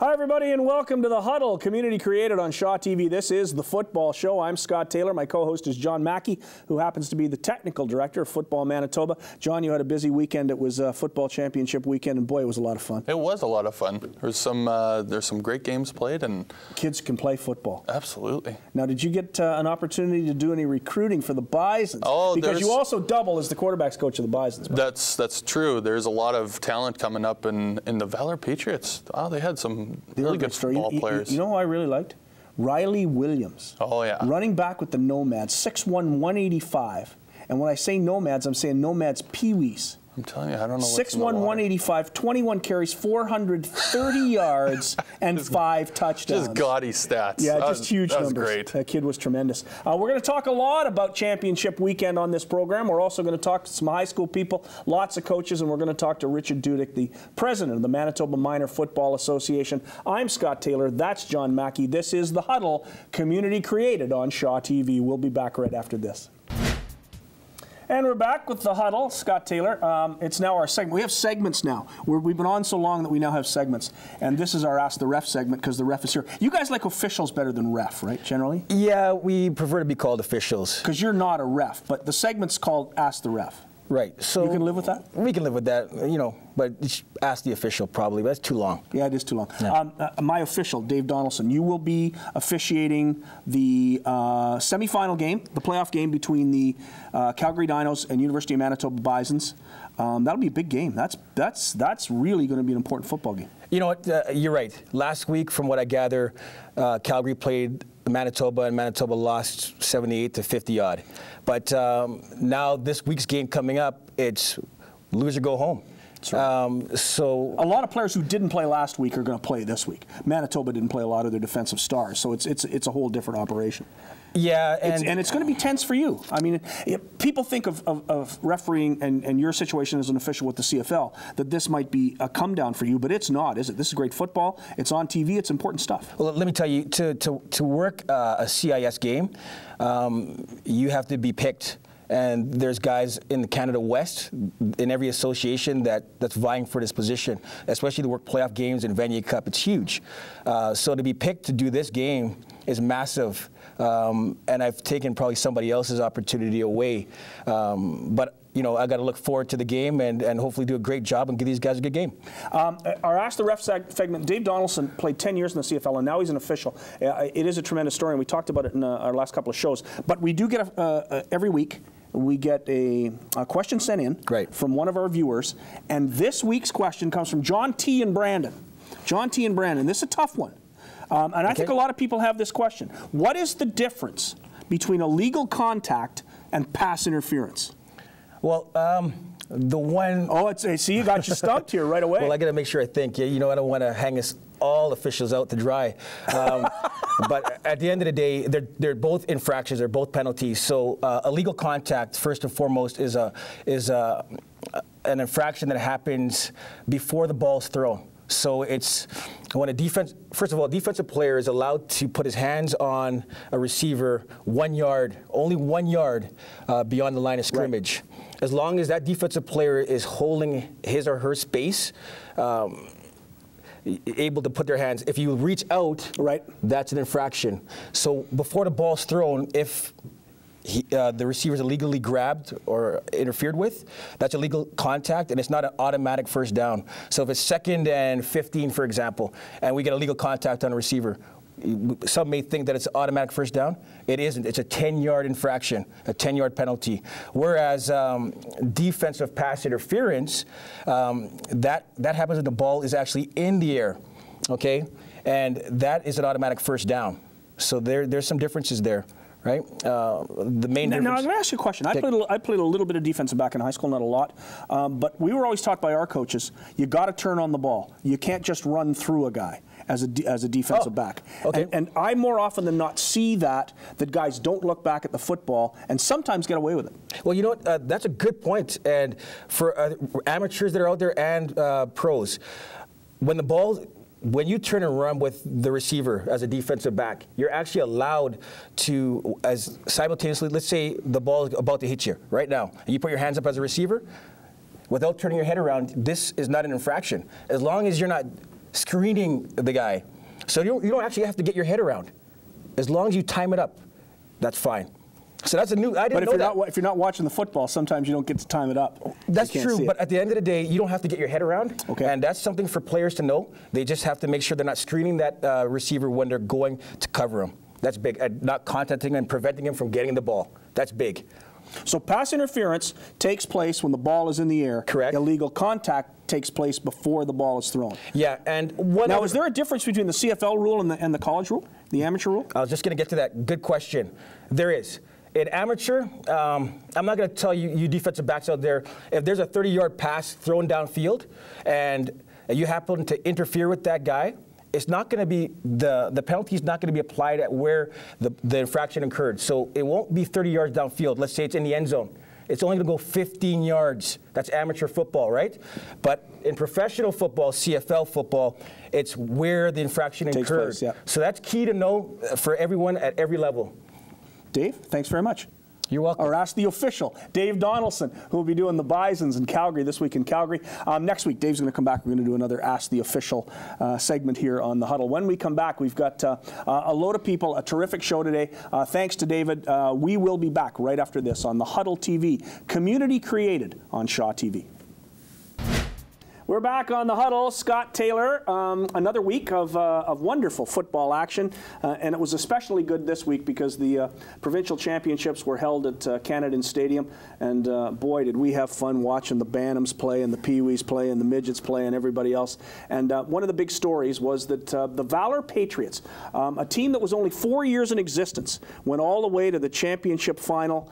Hi, everybody, and welcome to the Huddle, community created on Shaw TV. This is the football show. I'm Scott Taylor. My co-host is John Mackey, who happens to be the technical director of Football Manitoba. John, you had a busy weekend. It was a football championship weekend, and boy, it was a lot of fun. It was a lot of fun. There's some great games played, and kids can play football. Absolutely. Now, did you get an opportunity to do any recruiting for the Bisons? Oh, because you also double as the quarterbacks coach of the Bisons. That's true. There's a lot of talent coming up in the Valor Patriots. Oh, they had some really good football players. You know who I really liked? Riley Williams. Oh, yeah. Running back with the Nomads, 6'1", 185. And when I say Nomads, I'm saying Nomads Pee-wees. I'm telling you, I don't know. 6'1", 185, 21 carries, 430 yards, and 5 touchdowns. Just gaudy stats. Yeah, just huge numbers. That was great. That kid was tremendous. We're going to talk a lot about championship weekend on this program. We're also going to talk to some high school people, lots of coaches, and we're going to talk to Richard Dudek, the president of the Manitoba Minor Football Association. I'm Scott Taylor. That's John Mackey. This is The Huddle, community created on Shaw TV. We'll be back right after this. And we're back with The Huddle, Scott Taylor. It's now our segment. We have segments now. We've been on so long that we now have segments. And this is our Ask the Ref segment because the ref is here. You guys like officials better than ref, right, generally? Yeah, we prefer to be called officials. Because you're not a ref, but the segment's called Ask the Ref. Right. So you can live with that? We can live with that, you know, but ask the official probably, but that's too long. Yeah, it is too long. Yeah. My official, Dave Donaldson, you will be officiating the semifinal game, the playoff game between the Calgary Dinos and University of Manitoba Bisons. That'll be a big game. That's really going to be an important football game. You know what? You're right. Last week, from what I gather, Calgary played Manitoba, and Manitoba lost 78 to 50 odd. But now this week's game coming up, it's lose or go home. Right. So a lot of players who didn't play last week are going to play this week. Manitoba didn't play a lot of their defensive stars, so it's a whole different operation. Yeah, and it's going to be tense for you. I mean, people think of refereeing and your situation as an official with the CFL, that this might be a come down for you, but it's not, is it? This is great football. It's on TV. It's important stuff. Well, let me tell you, to work a CIS game, you have to be picked. And there's guys in the Canada West, in every association that's vying for this position, especially to work playoff games and Vanier Cup. It's huge. So to be picked to do this game is massive. And I've taken probably somebody else's opportunity away. But you know, I got to look forward to the game and hopefully do a great job and give these guys a good game. Our Ask the Ref segment, Dave Donaldson played 10 years in the CFL, and now he's an official. It is a tremendous story, and we talked about it in our last couple of shows. But we do get, every week, we get a question sent in from one of our viewers, and this week's question comes from John T. in Brandon. John T. in Brandon. This is a tough one. And I think a lot of people have this question. What is the difference between illegal contact and pass interference? Well, the one... Oh, see, you got you stumped here right away. Well, I got to make sure I think. You know, I don't want to hang us all officials out to dry. But at the end of the day, they're both infractions. They're both penalties. So illegal contact, first and foremost, is an infraction that happens before the ball's thrown. So it's when first of all, a defensive player is allowed to put his hands on a receiver 1 yard, only 1 yard beyond the line of scrimmage. Right. As long as that defensive player is holding his or her space, able to put their hands. If you reach out, that's an infraction. So before the ball's thrown, if the receiver is illegally grabbed or interfered with, that's illegal contact, and it's not an automatic first down. So if it's 2nd and 15, for example, and we get illegal contact on a receiver, some may think that it's an automatic first down. It isn't. It's a 10-yard infraction, a 10-yard penalty. Whereas defensive pass interference, that happens when the ball is actually in the air, okay? And that is an automatic first down. So there's some differences there. Right? The main difference. Now, I'm going to ask you a question. I played a little bit of defensive back in high school, not a lot. But we were always taught by our coaches, you got to turn on the ball. You can't just run through a guy as a defensive back. Okay. And I more often than not see that guys don't look back at the football and sometimes get away with it. Well, you know what? That's a good point. And for amateurs that are out there and pros, when you turn and run with the receiver as a defensive back, you're actually allowed to, as simultaneously, let's say the ball is about to hit you right now, and you put your hands up as a receiver, without turning your head around, this is not an infraction. As long as you're not screening the guy. So you don't actually have to get your head around. As long as you time it up, that's fine. So that's a new. I didn't know that. But if you're not watching the football, sometimes you don't get to time it up. That's true. But at the end of the day, you don't have to get your head around. Okay. And that's something for players to know. They just have to make sure they're not screening that receiver when they're going to cover him. That's big. And not contacting and preventing him from getting the ball. That's big. So pass interference takes place when the ball is in the air. Correct. Illegal contact takes place before the ball is thrown. Yeah, and now is there a difference between the CFL rule and the college rule, the amateur rule? I was just going to get to that. Good question. There is. In amateur, I'm not going to tell you defensive backs out there, if there's a 30-yard pass thrown downfield and you happen to interfere with that guy, it's not going to be, the penalty is not going to be applied at where the infraction occurred. So it won't be 30 yards downfield. Let's say it's in the end zone. It's only going to go 15 yards. That's amateur football, right? But in professional football, CFL football, it's where the infraction occurred. Place, yeah. So that's key to know for everyone at every level. Dave, thanks very much. You're welcome. Or ask the official, Dave Donaldson, who will be doing the Bisons in Calgary this week in Calgary. Next week, Dave's going to come back. We're going to do another Ask the Official segment here on The Huddle. When we come back, we've got a load of people, a terrific show today. Thanks to David. We will be back right after this on the Huddle TV, community created on Shaw TV. We're back on the Huddle. Scott Taylor, another week of wonderful football action, and it was especially good this week because the provincial championships were held at Canadian Stadium, and boy, did we have fun watching the Bantams play and the Pee-wees play and the Midgets play and everybody else. And one of the big stories was that the Valor Patriots, a team that was only 4 years in existence, went all the way to the championship final.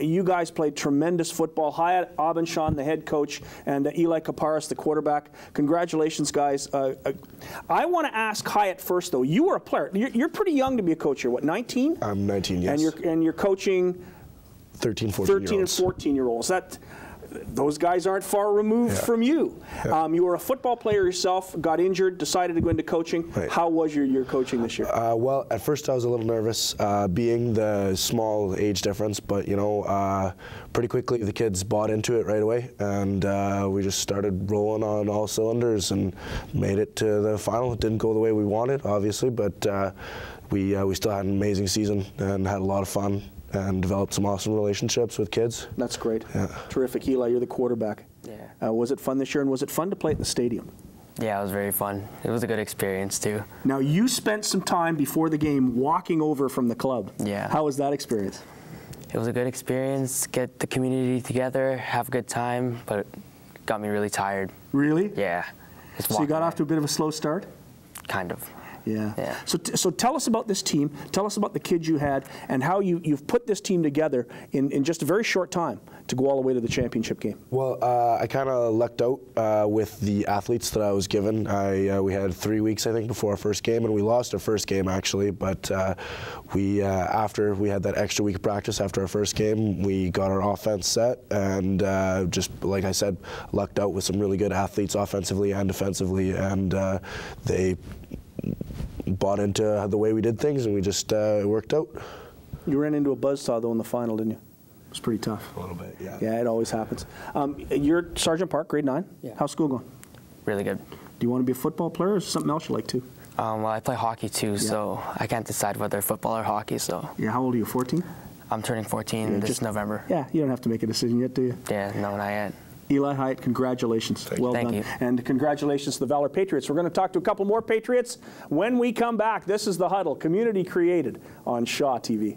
You guys played tremendous football. Hyatt Abenshaw, the head coach, and Eli Kaparis, the quarterback. Congratulations, guys. I want to ask Hyatt first, though. You were a player. You're pretty young to be a coach here. What, 19? I'm 19, yes. And you're coaching 13 and 14-year-olds. Those guys aren't far removed from you. Yeah. You were a football player yourself, got injured, decided to go into coaching. Right. How was your coaching this year? Well, at first I was a little nervous, being the small age difference, but you know, pretty quickly the kids bought into it right away, and we just started rolling on all cylinders and made it to the final. It didn't go the way we wanted, obviously, but we still had an amazing season and had a lot of fun and developed some awesome relationships with kids. That's great. Yeah. Terrific. Eli, you're the quarterback. Yeah. Was it fun this year, and was it fun to play at the stadium? Yeah, it was very fun. It was a good experience, too. Now, you spent some time before the game walking over from the club. Yeah. How was that experience? It was a good experience, get the community together, have a good time, but it got me really tired. Really? Yeah. So you got off to a bit of a slow start? Kind of. Yeah. Yeah. So tell us about this team. Tell us about the kids you had and how you've put this team together in just a very short time to go all the way to the championship game. Well, I kind of lucked out with the athletes that I was given. We had 3 weeks, I think, before our first game, and we lost our first game actually. But after we had that extra week of practice after our first game, we got our offense set, and just like I said, lucked out with some really good athletes offensively and defensively, and they bought into the way we did things, and we just it worked out. You ran into a buzzsaw, though, in the final, didn't you? It was pretty tough. A little bit, yeah. Yeah, it always happens. You're Sergeant Park, grade 9. Yeah. How's school going? Really good. Do you want to be a football player, or is there something else you like to? Well, I play hockey, too, so I can't decide whether football or hockey, so. Yeah, how old are you, 14? I'm turning 14 this November. Yeah, you don't have to make a decision yet, do you? Yeah, no, not yet. Eli Hyatt, congratulations. Well done. Thank you. And congratulations to the Valor Patriots. We're going to talk to a couple more Patriots when we come back. This is The Huddle, community created on Shaw TV.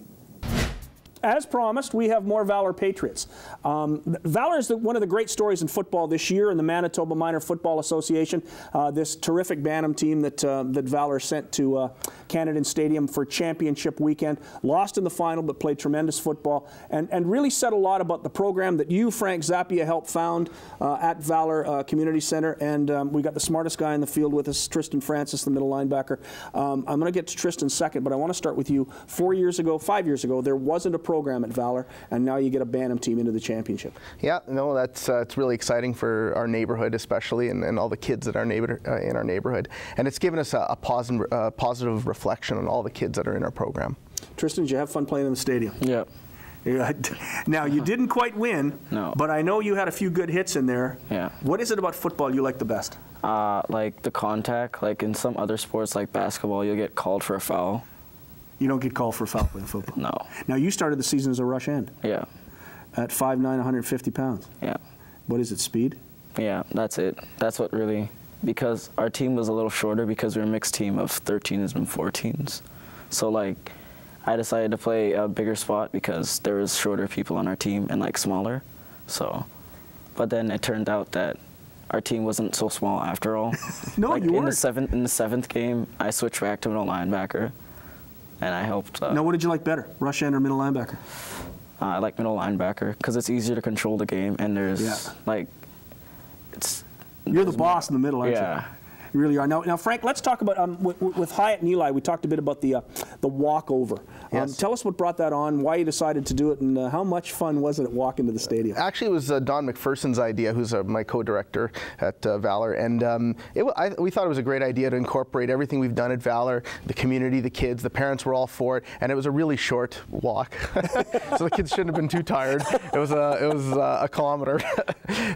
As promised, we have more Valor Patriots. Valor is one of the great stories in football this year in the Manitoba Minor Football Association. This terrific Bantam team that Valor sent to Canadian Stadium for championship weekend. Lost in the final, but played tremendous football and really said a lot about the program that you, Frank Zappia, helped found at Valor Community Center. And we got the smartest guy in the field with us, Tristan Francis, the middle linebacker. I'm going to get to Tristan second, but I want to start with you. 5 years ago, there wasn't a program at Valor, and now you get a Bantam team into the championship. Yeah, no, that's it's really exciting for our neighborhood, especially, and all the kids that are in our neighborhood. And it's given us a positive reflection on all the kids that are in our program. Tristan, did you have fun playing in the stadium? Yeah. Now, you didn't quite win, No. but I know you had a few good hits in there. Yeah. What is it about football you like the best? Like the contact. Like in some other sports, like basketball, you'll get called for a foul. You don't get called for a foul playing football? No. Now, you started the season as a rush end. Yeah. At 5'9", 150 pounds. Yeah. What is it, speed? Yeah, that's it. That's what really, because our team was a little shorter because we were a mixed team of 13s and 14s. So like, I decided to play a bigger spot because there was shorter people on our team and like smaller. So, but then it turned out that our team wasn't so small after all. No, like you in weren't. In the seventh game, I switched back to middle linebacker, and I helped. Now, what did you like better, rush end or middle linebacker? I like middle linebacker because it's easier to control the game, and there's like, You're the boss in the middle, aren't you? Yeah. You really are. Now, Frank, let's talk about with Hyatt and Eli. We talked a bit about the walkover. Yes. Tell us what brought that on, why you decided to do it, and how much fun was it at walking to the stadium? Actually, it was Don McPherson's idea, who's my co-director at Valor, and we thought it was a great idea to incorporate everything we've done at Valor, the community, the kids, the parents were all for it, and it was a really short walk, so the kids shouldn't have been too tired. It was a kilometer,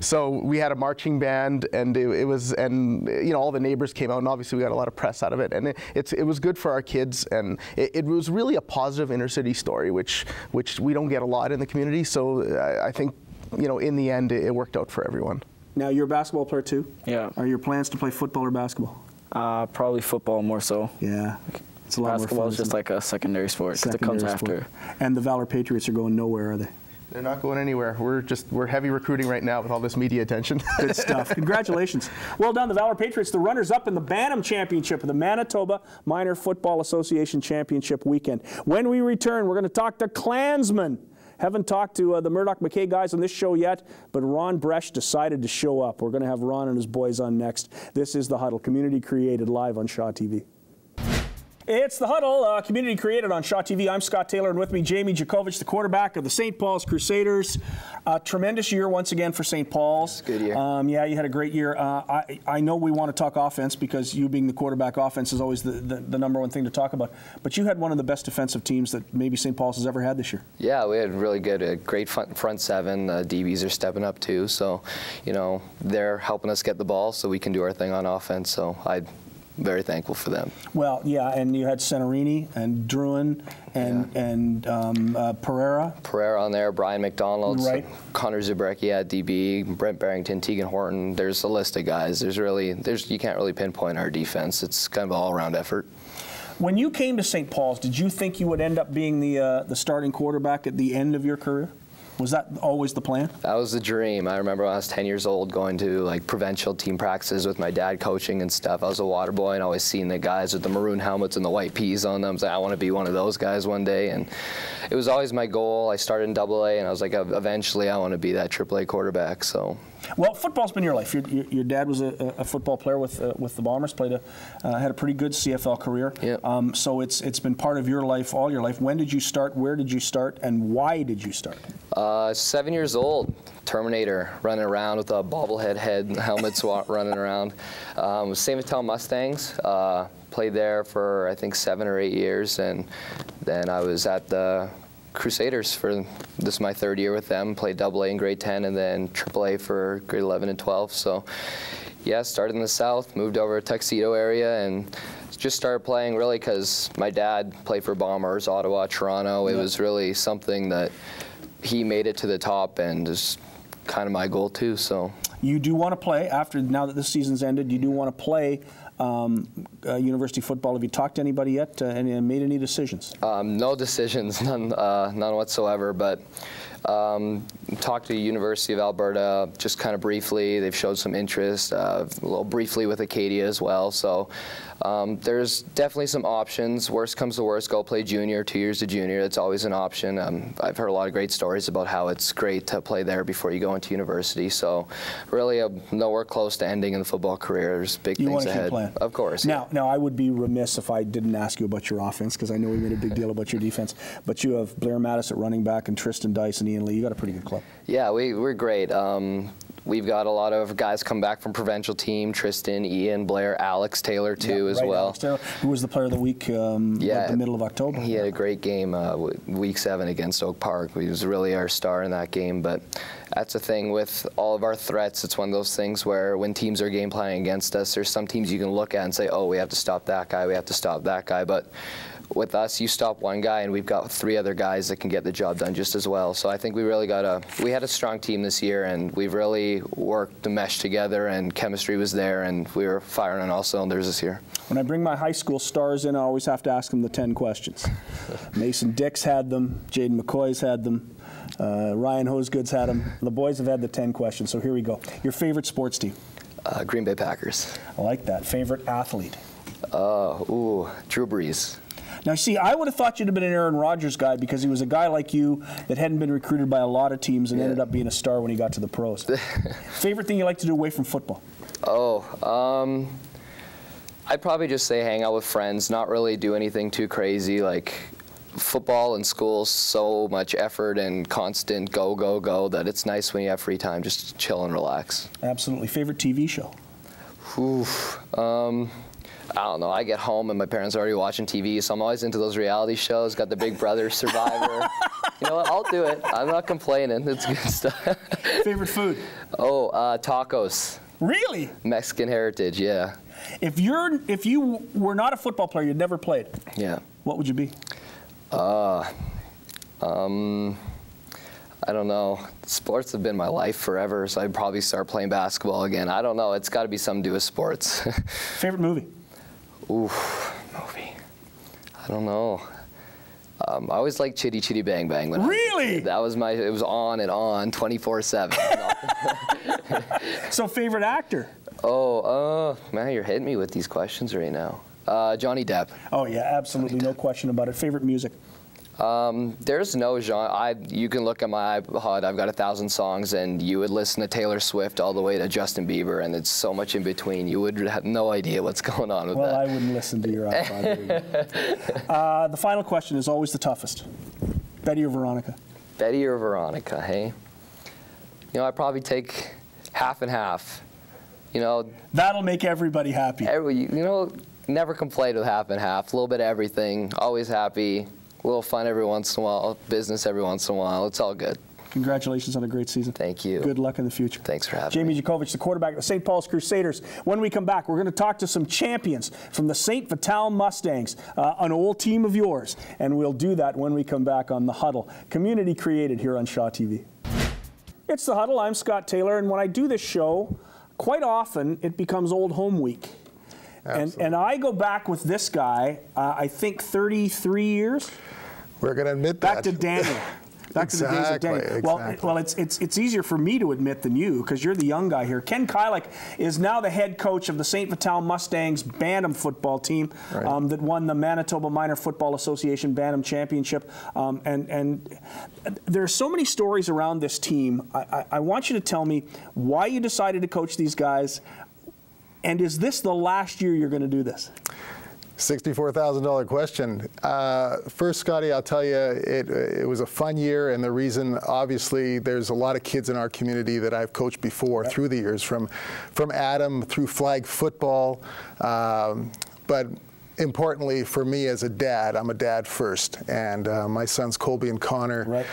so we had a marching band, and it was all the neighbors came out, and obviously we got a lot of press out of it, and it was good for our kids, and it was really a positive inner city story, which we don't get a lot in the community. So I think, in the end, it worked out for everyone. Now, you're a basketball player too? Yeah. Are your plans to play football or basketball? Probably football more so. Yeah. It's a lot Basketball more fun, is just like a secondary sport because it comes after. And the Valor Patriots are going nowhere, are they? They're not going anywhere. We're heavy recruiting right now with all this media attention. Good stuff. Congratulations. Well done, the Valor Patriots, the runners-up in the Bantam Championship of the Manitoba Minor Football Association Championship weekend. When we return, we're going to talk to Klansmen. Haven't talked to the Murdoch-McKay guys on this show yet, but Ron Bresch decided to show up. We're going to have Ron and his boys on next. This is The Huddle, community created live on Shaw TV. It's The Huddle, community created on Shaw TV. I'm Scott Taylor, and with me, Jamie Djokovic, the quarterback of the St. Paul's Crusaders. Tremendous year once again for St. Paul's. Good year. Yeah, you had a great year. I know we want to talk offense because you being the quarterback, offense is always the number one thing to talk about. But you had one of the best defensive teams that maybe St. Paul's has ever had this year. Yeah, we had really good, great front seven. The DBs are stepping up too, so they're helping us get the ball so we can do our thing on offense. So I'm very thankful for them. Well, yeah, and you had Cenarini and Druin and Pereira. Pereira on there, Brian McDonald, right. Connor Zubrecki at DB, Brent Barrington, Tegan Horton. There's a list of guys. You can't really pinpoint our defense. It's kind of an all-around effort. When you came to St. Paul's, did you think you would end up being the starting quarterback at the end of your career? Was that always the plan? That was the dream. I remember when I was 10 years old going to like provincial team practices with my dad coaching and stuff. I was a water boy and always seeing the guys with the maroon helmets and the white peas on them. I was like, I want to be one of those guys one day. And it was always my goal. I started in AA and I was like, eventually I want to be that AAA quarterback. So. Well, football's been your life. Your dad was a football player with the Bombers. Had a pretty good CFL career. Yep. So it's been part of your life, all your life. When did you start? Where did you start? And why did you start? 7 years old. Terminator, running around with a bobblehead head and helmets running around. St. Vital Mustangs. Played there for I think 7 or 8 years, and then I was at the Crusaders for this is my third year with them. Played AA in grade 10 and then AAA for grade 11 and 12. So yeah, started in the South, moved over to Tuxedo area, and just started playing really because my dad played for Bombers, Ottawa, Toronto. It was really something that he made it to the top, and is kind of my goal too. So you do want to play now that this season's ended. You do want to play university football. Have you talked to anybody yet and made any decisions? No decisions, none whatsoever. But talked to the University of Alberta just kind of briefly. They've showed some interest, a little briefly with Acadia as well. So there's definitely some options. Worst comes to worst, go play junior, 2 years to junior. That's always an option. I've heard a lot of great stories about how it's great to play there before you go into university. So really nowhere close to ending in the football career. There's big things ahead. Keep playing. Of course. Now I would be remiss if I didn't ask you about your offense, because I know we made a big deal about your defense. But you have Blair Mattis at running back and Tristan Dice and Ian Lee. You got a pretty good club. Yeah, we're great. we've got a lot of guys come back from provincial team, Tristan, Ian, Blair, Alex Taylor too as well. Alex Taylor, who was the player of the week at the middle of October. He had a great game week 7 against Oak Park. He was really our star in that game, but that's the thing with all of our threats. It's one of those things where when teams are game planning against us, there's some teams you can look at and say, oh, we have to stop that guy, we have to stop that guy, but with us, you stop one guy, and we've got 3 other guys that can get the job done just as well. So I think we really we had a strong team this year, and we've really worked to mesh together, and chemistry was there, and we were firing on all cylinders this year. When I bring my high school stars in, I always have to ask them the 10 questions. Mason Dix had them. Jaden McCoy's had them. Ryan Hosegood's had them. The boys have had the 10 questions, so here we go. Your favorite sports team? Green Bay Packers. I like that. Favorite athlete? Drew Brees. Now, see, I would have thought you'd have been an Aaron Rodgers guy because he was a guy like you that hadn't been recruited by a lot of teams and ended up being a star when he got to the pros. Favorite thing you like to do away from football? I'd probably just say hang out with friends, not really do anything too crazy. Like football and school, so much effort and constant go, go, go that it's nice when you have free time, just chill and relax. Absolutely. Favorite TV show? I don't know. I get home and my parents are already watching TV, so I'm always into those reality shows. Got the Big Brother, Survivor. You know what? I'll do it. I'm not complaining. It's good stuff. Favorite food? Tacos. Really? Mexican heritage, yeah. If you were not a football player, you'd never played. Yeah. What would you be? I don't know. Sports have been my life forever, so I'd probably start playing basketball again. I don't know. It's got to be something to do with sports. Favorite movie? Movie. I don't know. I always liked Chitty Chitty Bang Bang. Really? That was it was on and on, 24/7. So favorite actor? Man, you're hitting me with these questions right now. Johnny Depp. Oh yeah, absolutely, no question about it. Favorite music? There's no genre. You can look at my iPod. I've got 1,000 songs, and you would listen to Taylor Swift all the way to Justin Bieber, and it's so much in between. You would have no idea what's going on with that. Well, I wouldn't listen to your iPod. The final question is always the toughest. Betty or Veronica? Betty or Veronica, hey? You know, I'd probably take half and half. You know, that'll make everybody happy. You know, never complained with half and half. A little bit of everything. Always happy. A little fun every once in a while, business every once in a while. It's all good. Congratulations on a great season. Thank you. Good luck in the future. Thanks for having me. Jamie Djokovic, the quarterback of the St. Paul's Crusaders. When we come back, we're going to talk to some champions from the St. Vital Mustangs, an old team of yours. And we'll do that when we come back on The Huddle, community created here on Shaw TV. It's The Huddle. I'm Scott Taylor. And when I do this show, quite often it becomes Old Home Week. And I go back with this guy, I think 33 years. We're going to admit that. Back to Daniel. Back to the days of Daniel. Well, it's easier for me to admit than you because you're the young guy here. Ken Kylick is now the head coach of the St. Vital Mustangs Bantam football team that won the Manitoba Minor Football Association Bantam Championship. And there are so many stories around this team. I want you to tell me why you decided to coach these guys. And is this the last year you're going to do this? $64,000 question. First, Scotty, I'll tell you, it was a fun year, and the reason, obviously, there's a lot of kids in our community that I've coached before through the years, from Adam through flag football, but importantly for me as a dad, I'm a dad first, and my sons Colby and Connor,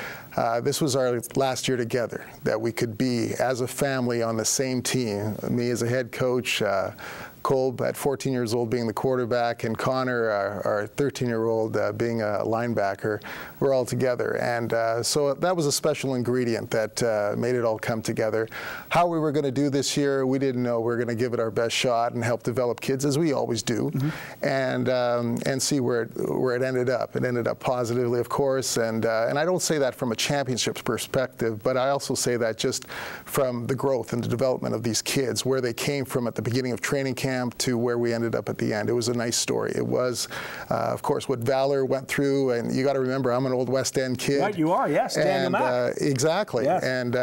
this was our last year together, that we could be as a family on the same team. Me as a head coach, Colb at 14 years old being the quarterback, and Connor, our 13-year-old, being a linebacker. We're all together. And so that was a special ingredient that made it all come together. How we were going to do this year, we didn't know. We were going to give it our best shot and help develop kids, as we always do, and see where it ended up. It ended up positively, of course. And I don't say that from a championship perspective, but I also say that just from the growth and the development of these kids, where they came from at the beginning of training camp to where we ended up at the end. It was a nice story. It was, of course, what Valor went through, and you got to remember, I'm an old West End kid. Right, you are, yes, stand them out. Exactly, yes. And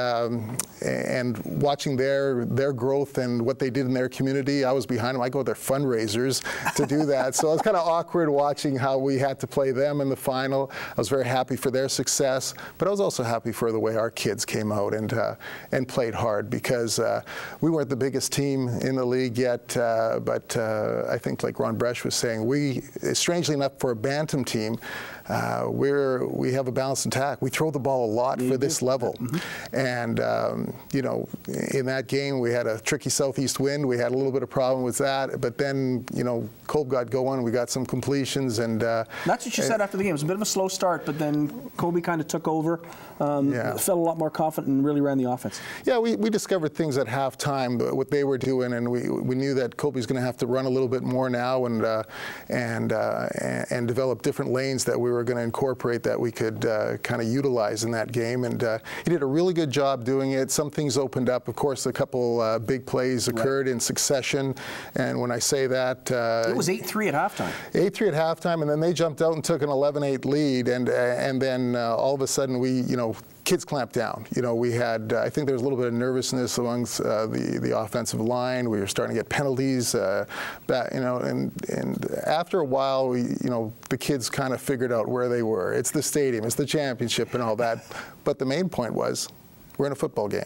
watching their growth and what they did in their community, I was behind them. I go to their fundraisers to do that, so it was kind of awkward watching how we had to play them in the final. I was very happy for their success, but I was also happy for the way our kids came out and played hard, because we weren't the biggest team in the league yet, but I think, like Ron Bresch was saying, strangely enough, for a bantam team, we have a balanced attack. We throw the ball a lot for this level. And, you know, in that game, we had a tricky southeast wind. We had a little bit of problem with that. But then, you know, Kolb got going. We got some completions. And that's what you said after the game. It was a bit of a slow start, but then Colby kind of took over, felt a lot more confident, and really ran the offense. Yeah, we discovered things at halftime, what they were doing, and we knew that Colby's going to have to run a little bit more now and develop different lanes that we were going to incorporate that we could kind of utilize in that game. And he did a really good job doing it. Some things opened up. Of course, a couple big plays occurred in succession. And when I say that, it was 8-3 at halftime. 8-3 at halftime, and then they jumped out and took an 11-8 lead, and then all of a sudden kids clamped down. You know, we had, I think there was a little bit of nervousness amongst the offensive line. We were starting to get penalties, and after a while, the kids kind of figured out where they were. It's the stadium, it's the championship and all that. But the main point was, we're in a football game.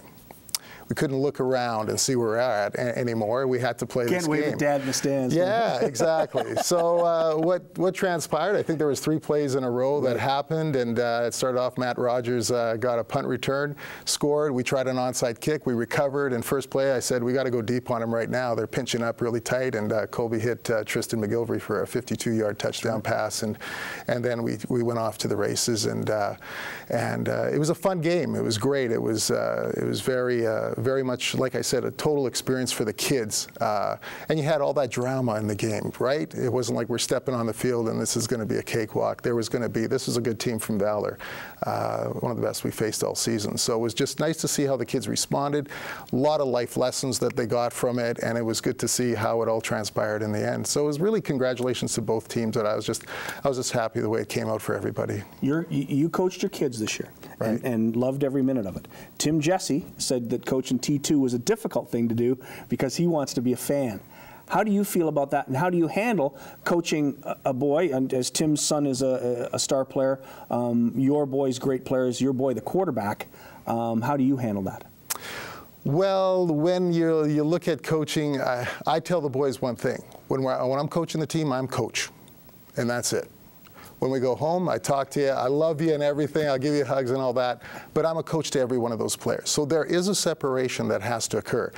We couldn't look around and see where we're at anymore. We had to play this game. Can't wave at Dad in the stands. Yeah, exactly. So what transpired, I think there was 3 plays in a row that happened, and it started off, Matt Rogers got a punt return, scored. We tried an onside kick. We recovered, and first play I said, we got to go deep on them right now. They're pinching up really tight, and Colby hit Tristan McGilvery for a 52-yard touchdown pass, and then we went off to the races, and it was a fun game. It was great. It was very much, like I said, a total experience for the kids. And you had all that drama in the game, right? It wasn't like we're stepping on the field and this is going to be a cakewalk. This is a good team from Valor, one of the best we faced all season. So it was just nice to see how the kids responded. A lot of life lessons that they got from it, and it was good to see how it all transpired in the end. So it was really congratulations to both teams, and I was just happy the way it came out for everybody. You coached your kids this year, right, and loved every minute of it. Tim Jesse said that coaching T2 was a difficult thing to do because he wants to be a fan. How do you feel about that, and how do you handle coaching a boy, and as Tim's son is a star player, your boy's great player is your boy, the quarterback. How do you handle that? Well, when you look at coaching, I tell the boys one thing. When I'm coaching the team, I'm coach, and that's it. When we go home, I talk to you, I love you and everything, I'll give you hugs and all that, but I'm a coach to every one of those players. So there is a separation that has to occur.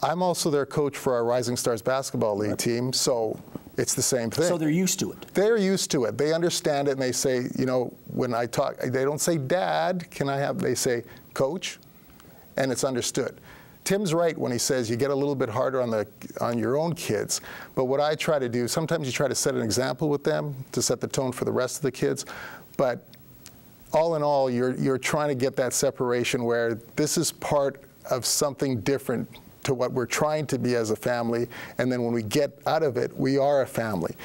I'm also their coach for our Rising Stars Basketball League team, so it's the same thing. So they're used to it. They're used to it. They understand it, and they say, when I talk, they don't say, Dad, they say, Coach, and it's understood. Tim's right when he says you get a little bit harder on your own kids, but what I try to do, sometimes you try to set an example with them to set the tone for the rest of the kids, but all in all, you're trying to get that separation where this is part of something different to what we're trying to be as a family, and then when we get out of it, we are a family.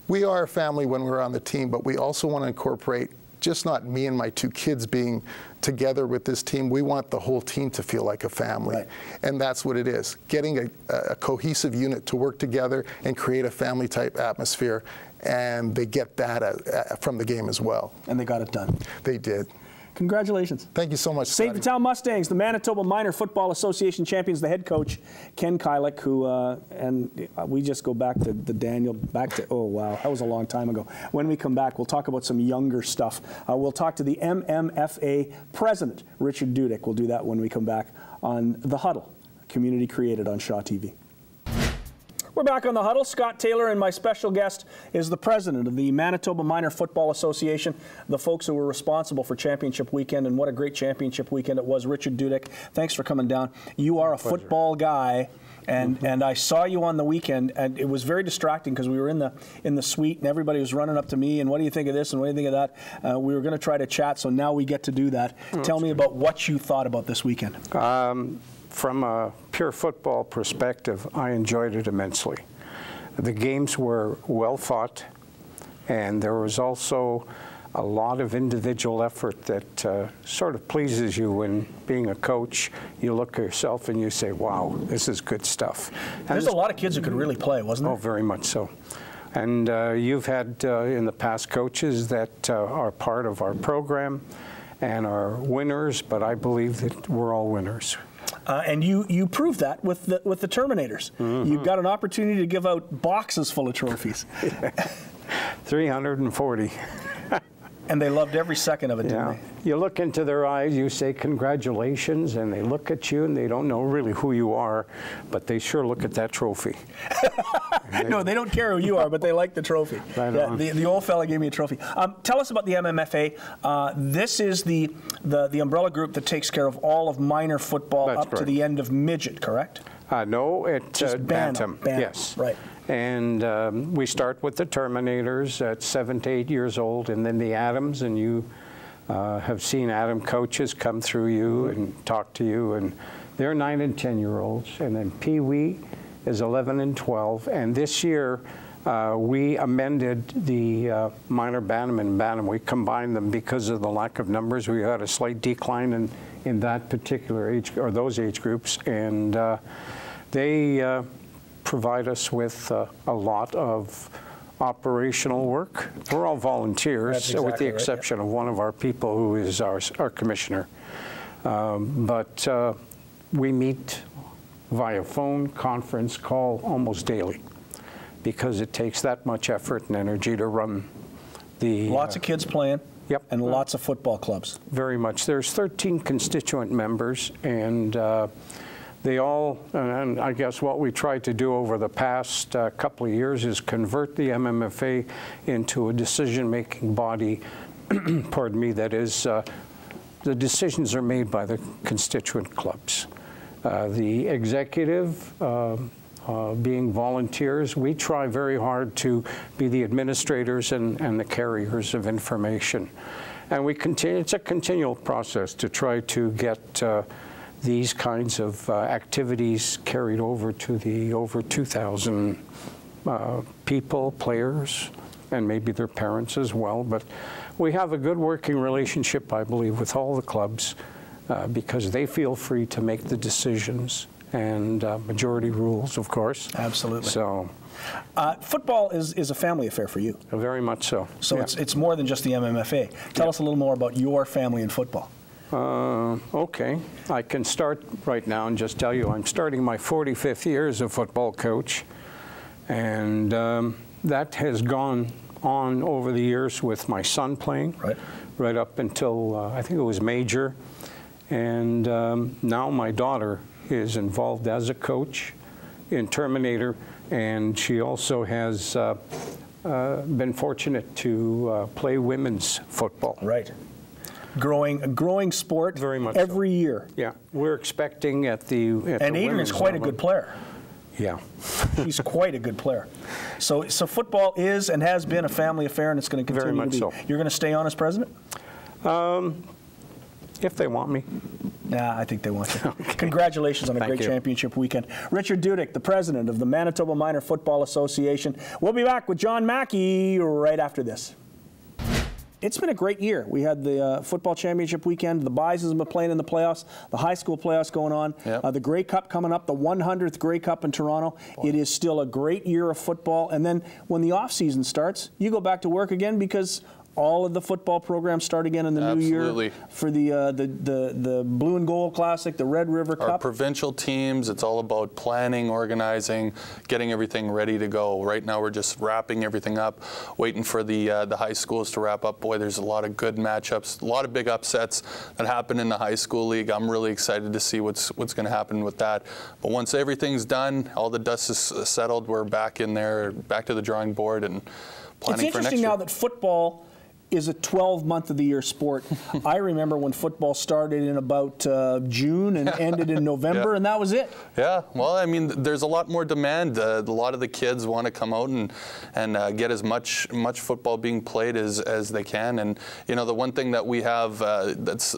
We are a family when we're on the team, but we also want to incorporate just not me and my 2 kids being together with this team. We want the whole team to feel like a family. Right. And that's what it is. Getting a cohesive unit to work together and create a family type atmosphere. And they get that from the game as well. And they got it done. They did. Congratulations. Thank you so much, St. Vital Mustangs, the Manitoba Minor Football Association champions, the head coach, Ken Kylick, who, and we just go back to oh, wow, that was a long time ago. When we come back, we'll talk about some younger stuff. We'll talk to the MMFA president, Richard Dudek. We'll do that when we come back on The Huddle, community created on Shaw TV. We're back on The Huddle. Scott Taylor, and my special guest is the president of the Manitoba Minor Football Association, the folks who were responsible for championship weekend, and what a great championship weekend it was. Richard Dudek, thanks for coming down. You are a football guy, and I saw you on the weekend, and it was very distracting because we were in the suite, and everybody was running up to me, and what do you think of this, and what do you think of that? We were going to try to chat, so now we get to do that. Tell me about what you thought about this weekend. From a pure football perspective, I enjoyed it immensely. The games were well fought, and there was also a lot of individual effort that sort of pleases you when, being a coach, you look at yourself and you say, wow, this is good stuff. And there's a lot of kids who could really play, wasn't there? Oh, very much so. And you've had in the past coaches that are part of our program, and are winners, but I believe that we're all winners. And you proved that with the Terminators. Mm-hmm. You got an opportunity to give out boxes full of trophies. 340. And they loved every second of it, didn't they? You look into their eyes, you say congratulations, and they look at you and they don't know really who you are, but they sure look at that trophy. No, they don't care who you are, but they like the trophy. Right yeah, on. the old fella gave me a trophy. Tell us about the MMFA. This is the umbrella group that takes care of all of minor football up to the end of midget, correct? No, it's Bantam. Yes. Right. And we start with the Terminators at 7 to 8 years old, and then the Adams, and you have seen Adam coaches come through you and talk to you, and they're 9 and 10-year-olds, and then Pee Wee is 11 and 12, and this year we amended the minor Bantam and Bantam. We combined them because of the lack of numbers. We had a slight decline in that particular age, or those age groups, and they provide us with a lot of operational work. We're all volunteers, with the exception of one of our people who is our commissioner. But we meet via phone, conference, call almost daily because it takes that much effort and energy to run the... Lots of kids playing. Yep. And lots of football clubs. Very much. There's 13 constituent members, and they all, and I guess what we tried to do over the past couple of years is convert the MMFA into a decision-making body, pardon me, that is, the decisions are made by the constituent clubs. The executive, being volunteers, we try very hard to be the administrators and the carriers of information. And we continue, it's a continual process to try to get these kinds of activities carried over to the over 2,000 people, players, and maybe their parents as well. But we have a good working relationship, I believe, with all the clubs because they feel free to make the decisions and majority rules, of course. Absolutely. So, football is a family affair for you. Very much so. So yeah. It's more than just the MMFA. Tell us a little more about your family in football. Okay, I can start right now and just tell you I'm starting my 45th year as a football coach, and that has gone on over the years with my son playing, right up until I think it was major, and now my daughter is involved as a coach in Terminator, and she also has been fortunate to play women's football. Right. A growing sport very much every year. Yeah, we're expecting at the and Adrian is quite a good player. Yeah, he's quite a good player. So football is and has been a family affair, and it's going to continue very much to be. so. You're going to stay on as president? If they want me. Yeah, I think they want you. Okay. Congratulations on a great championship weekend. Richard Dudek, the president of the Manitoba Minor Football Association. We'll be back with John Mackey right after this. It's been a great year. We had the football championship weekend. The Bisons have been playing in the playoffs. The high school playoffs going on. Yep. The Grey Cup coming up, the 100th Grey Cup in Toronto. Boy. It is still a great year of football. And then when the off season starts, you go back to work again because all of the football programs start again in the new year for the Blue and Gold Classic, the Red River Cup. Our provincial teams, it's all about planning, organizing, getting everything ready to go. Right now we're just wrapping everything up, waiting for the high schools to wrap up. Boy, there's a lot of good matchups, a lot of big upsets that happen in the high school league. I'm really excited to see what's going to happen with that. But once everything's done, all the dust is settled, we're back in there, back to the drawing board and planning for next year. It's interesting now that football is a 12-month-of-the-year sport. I remember when football started in about June and ended in November, and that was it. Yeah, well, I mean, there's a lot more demand. A lot of the kids want to come out and get as much football being played as they can. And, you know, the one thing that we have that's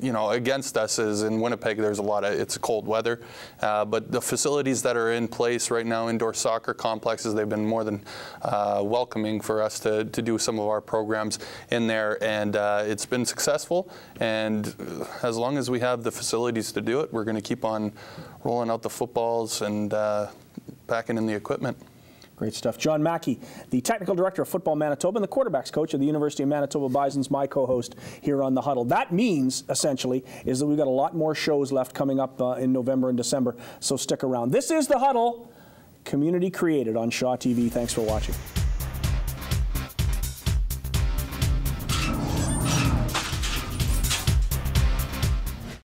against us is in Winnipeg there's it's cold weather, but the facilities that are in place right now, indoor soccer complexes, they've been more than welcoming for us to do some of our programs in there, and it's been successful, and as long as we have the facilities to do it, we're going to keep on rolling out the footballs and packing in the equipment. Great stuff. John Mackey, the Technical Director of Football Manitoba and the quarterbacks coach of the University of Manitoba Bisons, my co-host here on The Huddle. That means, essentially, is that we've got a lot more shows left coming up in November and December, so stick around. This is The Huddle, community created on Shaw TV. Thanks for watching.